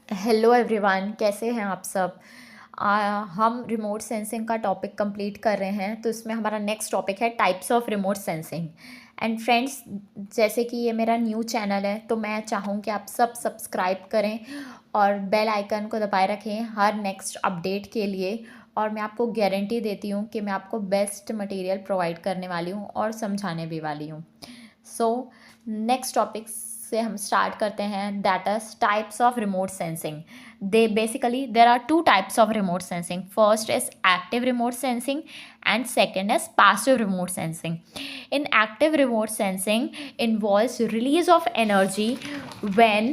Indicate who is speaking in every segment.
Speaker 1: Hello everyone, कैसे हैं आप सब। हम रिमोट सेंसिंग का टॉपिक कंप्लीट कर रहे हैं, तो इसमें हमारा नेक्स्ट टॉपिक है types of remote sensing. And friends, जैसे कि ये मेरा न्यू चैनल है, तो मैं चाहूँ कि आप सब सब्सक्राइब करें और बेल आइकन को दबाए रखें हर नेक्स्ट अपडेट के लिए। और मैं आपको गारंटी देती हूँ कि मैं आपको बेस्ट मटेरियल प्रोवाइड करने वाली हूँ और समझाने भी वाली हूँ। सो नेक्स्ट टॉपिक से हम स्टार्ट करते हैं, that is types of remote sensing. They basically there are two types of remote sensing. First is active remote sensing and second is passive remote sensing. In active remote sensing involves release of energy when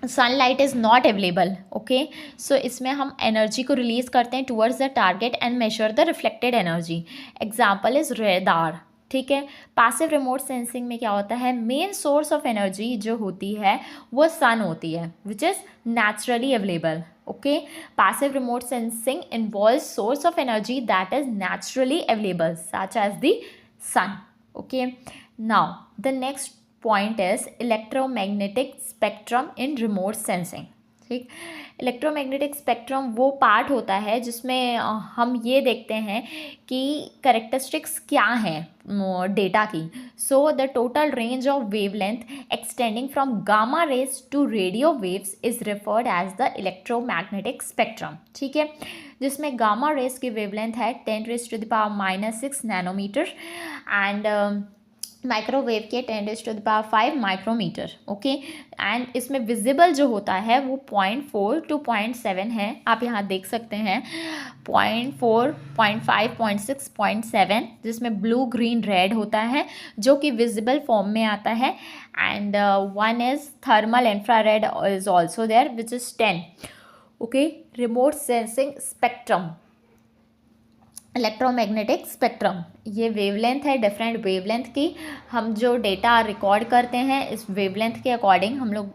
Speaker 1: sunlight is not available. Okay, so इसमें हम energy को release करते हैं towards the target and measure the reflected energy. Example is radar. ठीक है. Passive remote sensing में क्या होता है, मेन सोर्स ऑफ एनर्जी जो होती है वो सन होती है, which is naturally available. Okay, passive remote sensing involves source of energy that is naturally available such as the sun. Okay, now the next point is electromagnetic spectrum in remote sensing. ठीक, electromagnetic spectrum वो part होता है जिसमें हम ये देखते हैं कि करेक्टरिस्टिक्स क्या हैं डेटा की. So the total range of wavelength extending from gamma rays to radio waves is referred as the electromagnetic spectrum. ठीक है, जिसमें गामा रेज की वेवलेंथ है 10⁻⁻⁶ नैनोमीटर एंड माइक्रोवेव के 10⁻⁵ माइक्रोमीटर. ओके, एंड इसमें विजिबल जो होता है वो 0.4 to 0.7 है. आप यहाँ देख सकते हैं 0.4, 0.5, 0.6, 0.7, जिसमें ब्लू, ग्रीन, रेड होता है जो कि विजिबल फॉर्म में आता है. And one is thermal infrared is also there which is 10. Okay, remote sensing spectrum, electromagnetic spectrum, ये वेवलेंथ है, डिफरेंट वेवलेंथ की. हम जो डेटा रिकॉर्ड करते हैं इस वेवलेंथ के अकॉर्डिंग हम लोग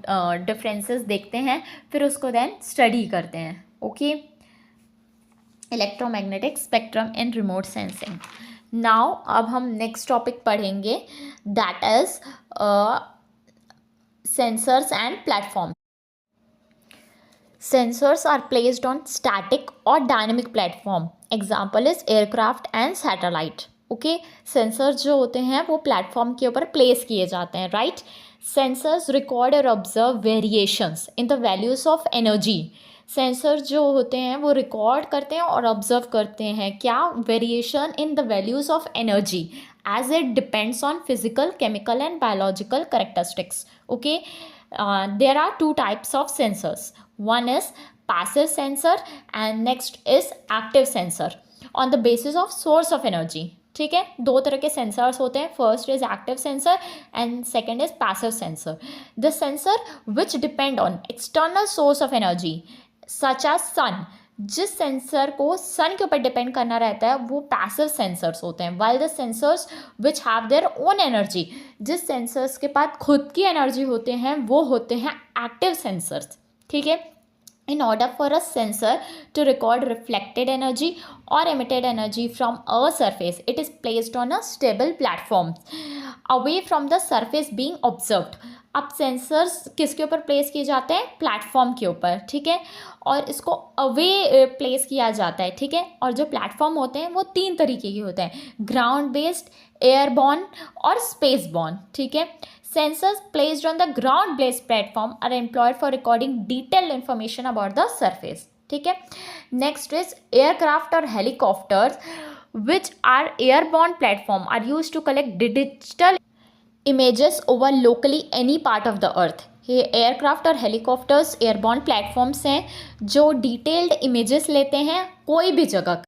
Speaker 1: डिफरेंसेस देखते हैं, फिर उसको देन स्टडी करते हैं. ओके, इलेक्ट्रोमैग्नेटिक स्पेक्ट्रम इन रिमोट सेंसिंग. नाउ अब हम नेक्स्ट टॉपिक पढ़ेंगे, that is sensors and platform. Sensors are placed on static or dynamic platform. Example is aircraft and satellite. Okay, sensors जो होते हैं वो प्लेटफॉर्म के ऊपर प्लेस किए जाते हैं, राइट. सेंसर्स रिकॉर्ड और observe variations in the values of energy. Sensors जो होते हैं वो रिकॉर्ड करते हैं और ऑब्जर्व करते हैं क्या, variation in the values of energy as it depends on physical, chemical and biological characteristics. Okay, there are two types of sensors. One is passive sensor and next is active sensor on the basis of source of energy. ठीक है, दो तरह के sensors होते हैं. First is active sensor and second is passive sensor. The sensor which depend on external source of energy such as sun. जिस sensor को सन के ऊपर डिपेंड करना रहता है वो पैसिव सेंसर्स होते हैं. While the sensors which have their own energy, जिस सेंसर्स के पास खुद की एनर्जी होते हैं वो होते हैं एक्टिव सेंसर्स. ठीक है, in order for a sensor to record reflected energy or emitted energy from a surface, it is placed on a stable platform away from the surface being observed. अब sensors किसके ऊपर place किए जाते हैं, platform के ऊपर. ठीक है, और इसको अवे प्लेस किया जाता है. ठीक है, और जो प्लेटफॉर्म होते हैं वो तीन तरीके के होते हैं, ग्राउंड बेस्ड, एयरबॉर्न और स्पेस बॉर्न. ठीक है, sensors placed on the ground based platform are employed for recording detailed information about the surface. ठीक है, next is aircraft or helicopters which are airborne platform are used to collect digital images over locally any part of the earth. ये aircraft और helicopters airborne platforms हैं जो detailed images लेते हैं कोई भी जगह.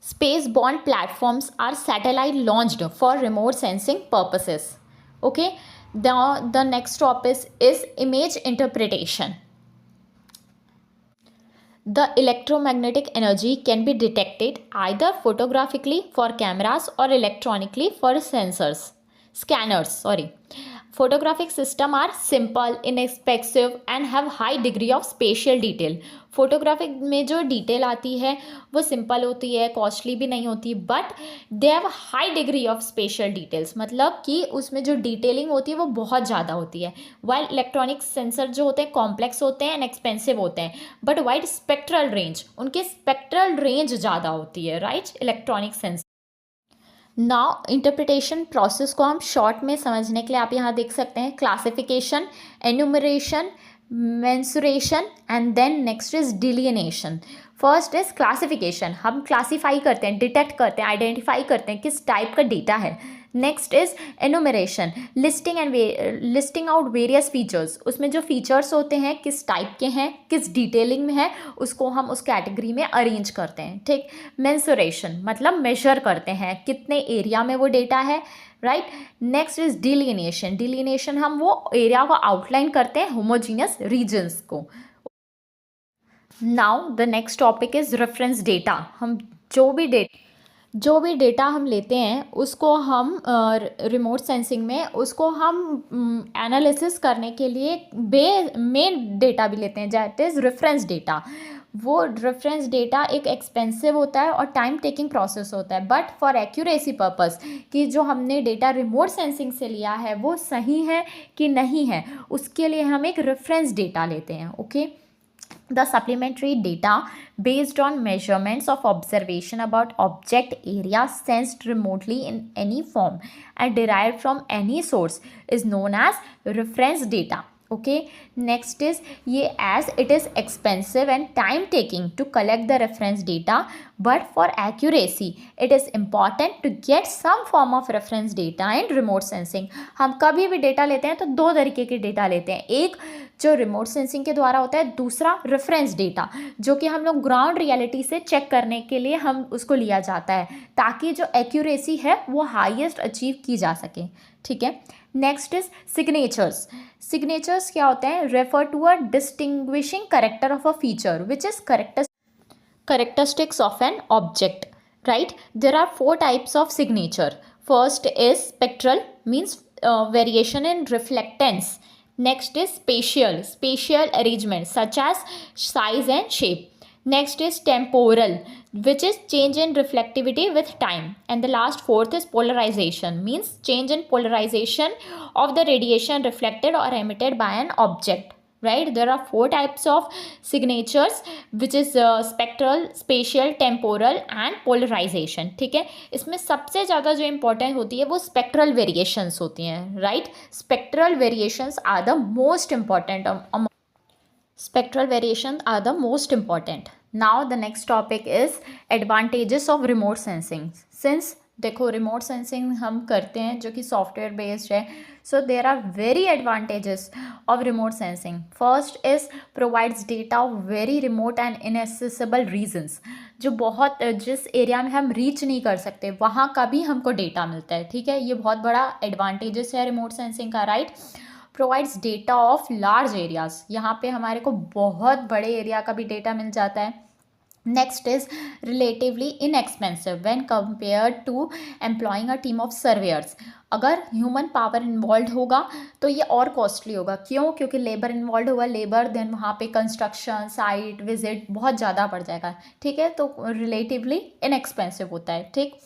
Speaker 1: Space borne platforms are satellite launched for remote sensing purposes. Okay, the next topic is image interpretation. The electromagnetic energy can be detected either photographically for cameras or electronically for scanners. photographic system are simple, inexpensive and have high degree of spatial detail. Photographic में जो detail आती है वो simple होती है, costly भी नहीं होती, but they have high degree of special details, मतलब कि उसमें जो डिटेलिंग होती है वो बहुत ज़्यादा होती है. वाइल इलेक्ट्रॉनिक सेंसर जो होते हैं कॉम्प्लेक्स होते हैं एंड एक्सपेंसिव होते हैं, बट वाइड स्पेक्ट्रल रेंज, उनके स्पेक्ट्रल रेंज ज़्यादा होती है, right, electronic sensor. Now interpretation process को हम शॉर्ट में समझने के लिए आप यहाँ देख सकते हैं classification, enumeration, mensuration and then next is delineation. First is classification, हम क्लासीफाई करते हैं, डिटेक्ट करते हैं, आइडेंटिफाई करते हैं किस टाइप का डेटा है. Next is enumeration, listing out various features, उसमें जो फीचर्स होते हैं किस टाइप के हैं, किस डिटेलिंग में है, उसको हम उस कैटेगरी में अरेंज करते हैं. ठीक. मेंसुरेशन मतलब मेजर करते हैं कितने एरिया में वो डेटा है, right. Next is delineation, delineation हम वो एरिया को आउटलाइन करते हैं, होमोजीनियस रीजन्स को. Now the next topic is reference data. हम जो भी डेटा हम लेते हैं उसको हम रिमोट सेंसिंग में उसको हम एनालिसिस करने के लिए मेन डेटा भी लेते हैं, दैट इज़ रेफरेंस डेटा. वो रेफरेंस डेटा एक एक्सपेंसिव होता है और टाइम टेकिंग प्रोसेस होता है, बट फॉर एक्यूरेसी पर्पस कि जो हमने डेटा रिमोट सेंसिंग से लिया है वो सही है कि नहीं है, उसके लिए हम एक रेफरेंस डेटा लेते हैं. Okay. The supplementary data based on measurements of observation about object area sensed remotely in any form and derived from any source is known as reference data. Okay. Next is ये as it is expensive and time taking to collect the reference data, but for accuracy it is important to get some form of reference data in remote sensing. हम कभी भी data लेते हैं तो दो तरीके के डेटा लेते हैं, एक जो रिमोट सेंसिंग के द्वारा होता है, दूसरा रेफरेंस डेटा जो कि हम लोग ग्राउंड रियलिटी से चेक करने के लिए हम उसको लिया जाता है ताकि जो एक्यूरेसी है वो हाईएस्ट अचीव की जा सके. ठीक है. Next is signatures. सिग्नेचर्स क्या होते हैं? Refer to a distinguishing character of a feature which is characteristics of an object, right? There are 4 types of signature. First is spectral, means variation in reflectance. Next is spatial arrangement such as size and shape. Next is temporal, which is change in reflectivity with time. And the last, fourth is polarization, means change in polarization of the radiation reflected or emitted by an object. Right? There are 4 types of signatures, which is spectral, spatial, temporal and polarization. ठीक है. इसमें सबसे ज़्यादा जो important होती है वो spectral variations होती हैं, right. Spectral variations are the most important. Spectral variations are the most important. Now the next topic is advantages of remote sensing. Since देखो रिमोट सेंसिंग हम करते हैं जो कि सॉफ्टवेयर बेस्ड है, so there are very advantages of remote sensing. First is provides data of very remote and inaccessible regions. जो बहुत जिस एरिया में हम रीच नहीं कर सकते वहाँ का भी हमको डेटा मिलता है. ठीक है. ये बहुत बड़ा एडवांटेजेस है रिमोट सेंसिंग का, right. Provides data of large areas, यहाँ पे हमारे को बहुत बड़े एरिया का भी डेटा मिल जाता है. Next is relatively inexpensive when compared to employing a team of surveyors. अगर ह्यूमन पावर इन्वॉल्व होगा तो ये और कॉस्टली होगा. क्यों? क्योंकि लेबर इन्वॉल्व होगा, लेबर देन वहाँ पे कंस्ट्रक्शन, साइट विजिट बहुत ज़्यादा बढ़ जाएगा. ठीक है. तो रिलेटिवली इनएक्सपेंसिव होता है. ठीक.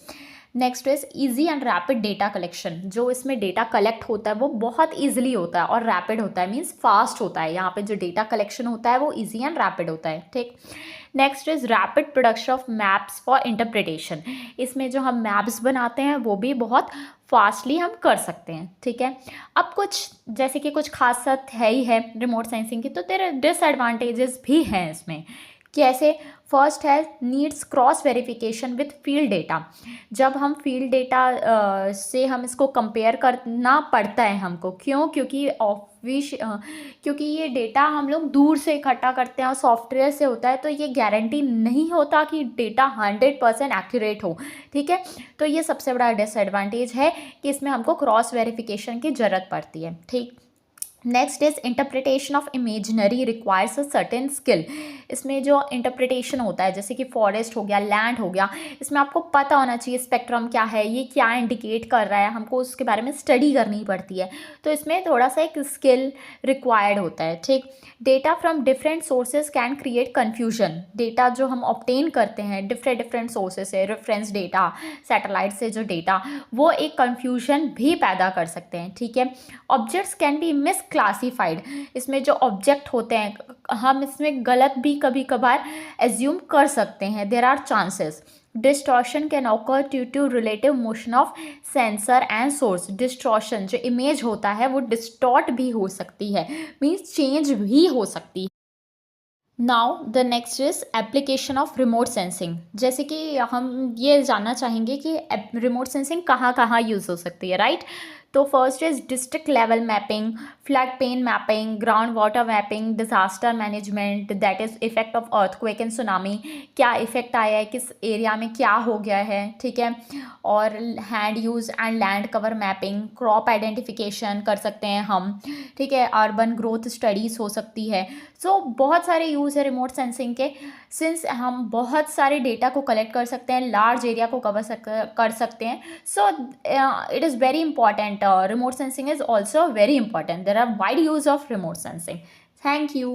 Speaker 1: Next is easy and rapid data collection. जो इसमें डेटा कलेक्ट होता है वो बहुत ईजिली होता है और रैपिड होता है, मीन्स फास्ट होता है. यहाँ पे जो डेटा कलेक्शन होता है वो ईजी एंड रैपिड होता है. ठीक. Next is rapid production of maps for interpretation. इसमें जो हम मैप्स बनाते हैं वो भी बहुत फास्टली हम कर सकते हैं. ठीक है. अब कुछ जैसे कि कुछ खासियत है ही है रिमोट सेंसिंग की, तो तेरे डिसएडवांटेजेस भी हैं इसमें. कैसे? फर्स्ट है needs cross verification with field data. जब हम फील्ड डेटा से हम इसको कंपेयर करना पड़ता है हमको. क्यों? क्योंकि ये डेटा हम लोग दूर से इकट्ठा करते हैं और सॉफ्टवेयर से होता है, तो ये गारंटी नहीं होता कि डेटा 100% एक्यूरेट हो. ठीक है. तो ये सबसे बड़ा डिसएडवांटेज है कि इसमें हमको क्रॉस वेरिफिकेशन की ज़रूरत पड़ती है. ठीक. Next is interpretation of imaginary requires a certain skill. इसमें जो इंटरप्रिटेशन होता है, जैसे कि फॉरेस्ट हो गया, लैंड हो गया, इसमें आपको पता होना चाहिए स्पेक्ट्रम क्या है, ये क्या इंडिकेट कर रहा है, हमको उसके बारे में स्टडी करनी पड़ती है। तो इसमें थोड़ा सा एक स्किल रिक्वायर्ड होता है, ठीक। Data from different sources can create confusion. Data जो हम ऑब्टेन करते हैं डिफरेंट डिफरेंट सोर्सेज से, रेफरेंस डेटा, सैटेलाइट से जो डेटा, वो एक कन्फ्यूजन भी पैदा कर सकते हैं, ठीक है। Objects can be miss classified. इसमें जो ऑब्जेक्ट होते हैं हम इसमें गलत भी कभी कभार एज्यूम कर सकते हैं, there are chances. Distortion can occur due to relative motion of sensor and source. Distortion जो इमेज होता है वो डिस्टॉर्ट भी हो सकती है, मीन्स चेंज भी हो सकती है। Now the next is application of remote sensing. जैसे कि हम ये जानना चाहेंगे कि रिमोट सेंसिंग कहाँ कहाँ यूज़ हो सकती है, राइट। तो first is district level mapping, flood plain mapping, ground water mapping, disaster management, that is effect of earthquake and tsunami, क्या इफेक्ट आया है, किस एरिया में क्या हो गया है, ठीक है। और hand use and land cover mapping, crop identification कर सकते हैं हम, ठीक है। अर्बन ग्रोथ स्टडीज़ हो सकती है। सो बहुत सारे यूज़ है रिमोट सेंसिंग के, सिंस हम बहुत सारे डेटा को कलेक्ट कर सकते हैं, लार्ज एरिया को कवर कर सकते हैं। So it is very important, remote sensing is also very important. There are wide use of remote sensing. Thank you.